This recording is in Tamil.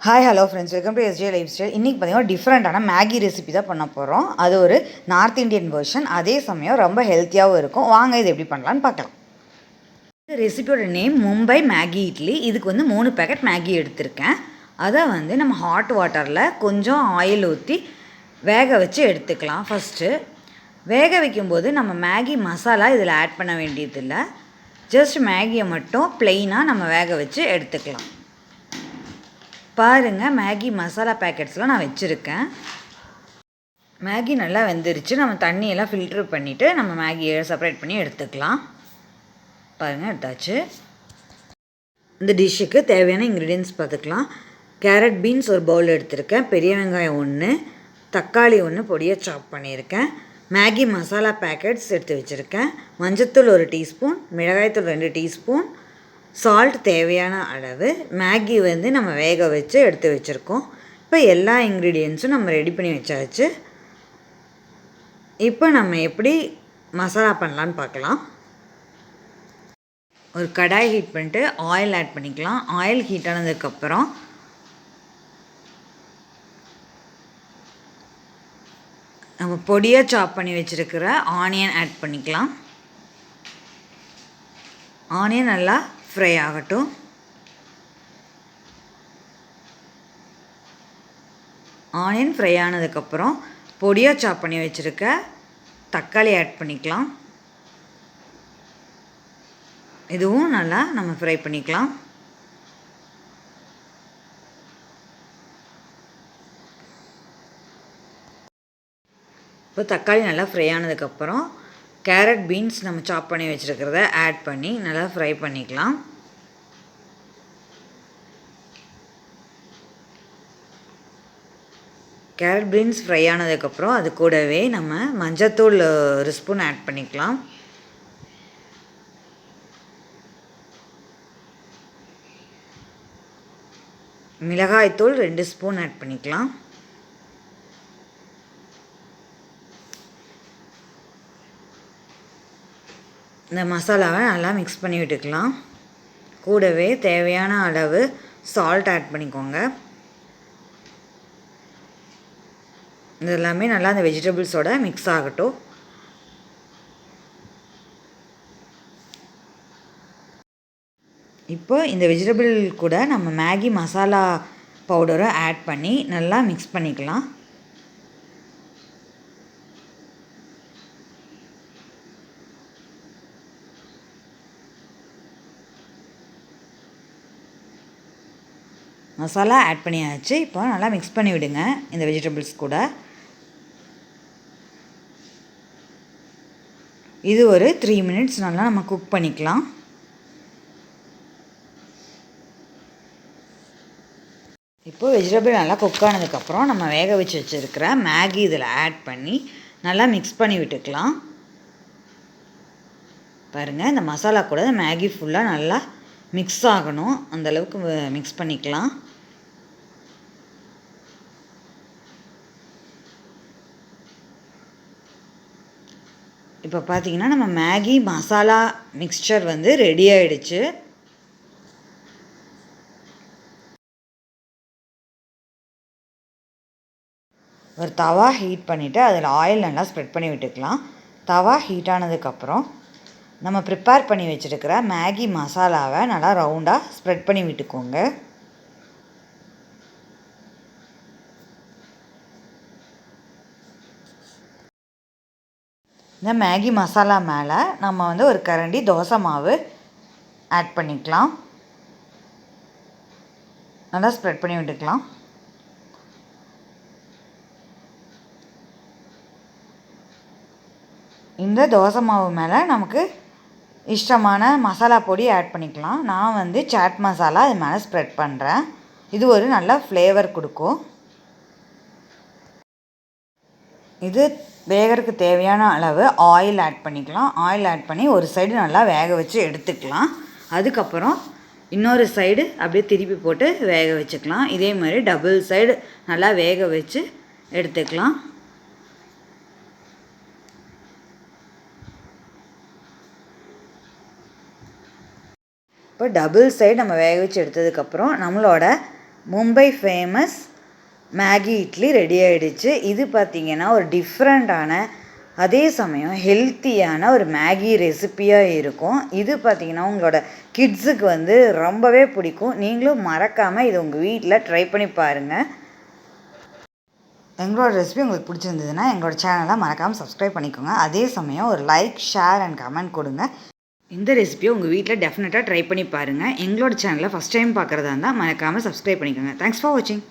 Hi hello friends, welcome to SJ lifestyle. இன்றைக்கி பார்த்தீங்கன்னா டிஃப்ரெண்ட்டான மேகி ரெசிபி தான் பண்ண போகிறோம். அது ஒரு நார்த் இந்தியன் வெர்ஷன், அதே சமயம் ரொம்ப ஹெல்த்தியாகவும் இருக்கும். வாங்க இது எப்படி பண்ணலான்னு பார்க்கலாம். இந்த ரெசிபியோட நேம் மும்பை மேகி இட்லி. இதுக்கு வந்து 3 பேக்கெட் மேகி எடுத்திருக்கேன். அதை வந்து நம்ம ஹாட் வாட்டரில் கொஞ்சம் ஆயில் ஊற்றி வேக வச்சு எடுத்துக்கலாம். ஃபஸ்ட்டு வேக வைக்கும்போது நம்ம மேகி மசாலா இதில் ஆட் பண்ண வேண்டியதில்லை. ஜஸ்ட் மேகியை மட்டும் ப்ளெயினாக நம்ம வேக வச்சு எடுத்துக்கலாம். பாருங்கள், மேகி மசாலா பேக்கெட்ஸ்லாம் நான் வச்சுருக்கேன். மேகி நல்லா வெந்துருச்சு. நம்ம தண்ணியெல்லாம் ஃபில்ட்ரு பண்ணிவிட்டு நம்ம மேகியை செப்பரேட் பண்ணி எடுத்துக்கலாம். பாருங்கள், எடுத்தாச்சு. இந்த டிஷ்ஷுக்கு தேவையான இன்க்ரீடியன்ட்ஸ் பார்த்துக்கலாம். கேரட் பீன்ஸ் ஒரு பவுல் எடுத்திருக்கேன். பெரிய வெங்காயம் 1, தக்காளி 1 பொடியாக சாப் பண்ணியிருக்கேன். மேகி மசாலா பேக்கெட்ஸ் எடுத்து வச்சுருக்கேன். மஞ்சத்தூள் 1 டீஸ்பூன், மிளகாய்த்தூள் 2 டீஸ்பூன், சால்ட் தேவையான அளவு. மேகி வந்து நம்ம வேக வச்சு எடுத்து வச்சுருக்கோம். இப்போ எல்லா இன்க்ரீடியன்ஸும் நம்ம ரெடி பண்ணி வச்சாச்சு. இப்போ நம்ம எப்படி மசாலா பண்ணலான்னு பார்க்கலாம். ஒரு கடாய் ஹீட் பண்ணிட்டு ஆயில் ஆட் பண்ணிக்கலாம். ஆயில் ஹீட் ஆனதுக்கப்புறம் நம்ம பொடியாக சாப் பண்ணி வச்சுருக்கிற ஆனியன் ஆட் பண்ணிக்கலாம். ஆனியன் நல்லா ஃப்ரை ஆகட்டும். ஆனியன் ஃப்ரை ஆனதுக்கப்புறம் பொடியாக சாப் பண்ணி வச்சுருக்க தக்காளி ஆட் பண்ணிக்கலாம். இதுவும் நல்லா நம்ம ஃப்ரை பண்ணிக்கலாம். இப்போ தக்காளி நல்லா ஃப்ரை ஆனதுக்கப்புறம் கேரட் பீன்ஸ் நம்ம சாப் பண்ணி வச்சுருக்கிறத ஆட் பண்ணி நல்லா ஃப்ரை பண்ணிக்கலாம். கேரட் பீன்ஸ் ஃப்ரை ஆனதுக்கப்புறம் அது கூடவே நம்ம மஞ்சத்தூள் 1 ஸ்பூன் ஆட் பண்ணிக்கலாம். மிளகாய்த்தூள் 2 ஸ்பூன் ஆட் பண்ணிக்கலாம். இந்த மசாலாவை நல்லா மிக்ஸ் பண்ணி விட்டுக்கலாம். கூடவே தேவையான அளவு சால்ட் ஆட் பண்ணிக்கோங்க. இது எல்லாமே நல்லா அந்த வெஜிடபிள்ஸோட மிக்ஸ் ஆகட்டும். இப்போ இந்த வெஜிடபிள் கூட நம்ம மேகி மசாலா பவுடரை ஆட் பண்ணி நல்லா மிக்ஸ் பண்ணிக்கலாம். மசாலா ஆட் பண்ணியாச்சு. இப்போ நல்லா மிக்ஸ் பண்ணி விடுங்க இந்த வெஜிடபிள்ஸ் கூட. இது ஒரு 3 மினிட்ஸ் நல்லா நம்ம குக் பண்ணிக்கலாம். இப்போது வெஜிடபிள் நல்லா குக் ஆனதுக்கப்புறம் நம்ம வேக வச்சு வச்சுருக்கிற மேகி இதில் ஆட் பண்ணி நல்லா மிக்ஸ் பண்ணி விட்டுக்கலாம். பாருங்கள், இந்த மசாலா கூட மேகி ஃபுல்லாக நல்லா மிக்ஸ் ஆகணும். அந்தளவுக்கு மிக்ஸ் பண்ணிக்கலாம். இப்போ பார்த்தீங்கன்னா நம்ம மேகி மசாலா மிக்ஸ்சர் வந்து ரெடி ஆகிடுச்சு. ஒரு தவா ஹீட் பண்ணிவிட்டு அதில் ஆயில் நல்லா ஸ்ப்ரெட் பண்ணி விட்டுக்கலாம். தவா ஹீட் ஆனதுக்கப்புறம் நம்ம ப்ரிப்பேர் பண்ணி வச்சுருக்கிற மேகி மசாலாவை நல்லா ரவுண்டாக ஸ்ப்ரெட் பண்ணி விட்டுக்கோங்க. இந்த மேகி மசாலா மேலே நம்ம வந்து ஒரு கரண்டி தோசை மாவு ஆட் பண்ணிக்கலாம். நல்லா ஸ்ப்ரெட் பண்ணி விட்டுக்கலாம். இந்த தோசை மாவு மேலே நமக்கு இஷ்டமான மசாலா பொடி ஆட் பண்ணிக்கலாம். நான் வந்து சாட் மசாலா இது மேலே ஸ்ப்ரெட் பண்ணுறேன். இது ஒரு நல்ல ஃப்ளேவர் கொடுக்கும். இது வேகிறதுக்கு தேவையான அளவு ஆயில் ஆட் பண்ணிக்கலாம். ஆயில் ஆட் பண்ணி ஒரு சைடு நல்லா வேக வச்சு எடுத்துக்கலாம். அதுக்கப்புறம் இன்னொரு சைடு அப்படியே திருப்பி போட்டு வேக வச்சுக்கலாம். இதே மாதிரி டபுள் சைடு நல்லா வேக வச்சு எடுத்துக்கலாம். இப்போ டபுள் சைடு நம்ம வேக வச்சு எடுத்ததுக்கப்புறம் நம்மளோட Mumbai famous Maggi idli ready ஆகிடுச்சு. இது பார்த்திங்கன்னா ஒரு டிஃப்ரெண்ட்டான அதே சமயம் ஹெல்த்தியான ஒரு மேகி ரெசிப்பியாக இருக்கும். இது பார்த்திங்கன்னா உங்களோட கிட்ஸுக்கு வந்து ரொம்பவே பிடிக்கும். நீங்களும் மறக்காமல் இது உங்கள் வீட்டில் ட்ரை பண்ணி பாருங்கள். எங்களோட ரெசிபி உங்களுக்கு பிடிச்சிருந்ததுன்னா எங்களோட சேனலை மறக்காமல் சப்ஸ்கிரைப் பண்ணிக்கோங்க. அதே சமயம் ஒரு லைக், ஷேர் அண்ட் கமெண்ட் கொடுங்க. இந்த ரெசிபியை உங்கள் வீட்டில் டெஃபினட்டாக ட்ரை பண்ணி பாருங்கள். எங்களோட சேனலை ஃபஸ்ட் டைம் பார்க்குறதா இருந்தால் மறக்காமல் சப்ஸ்கிரைப் பண்ணிக்கோங்க. தேங்க்ஸ் ஃபார் வாட்சிங்.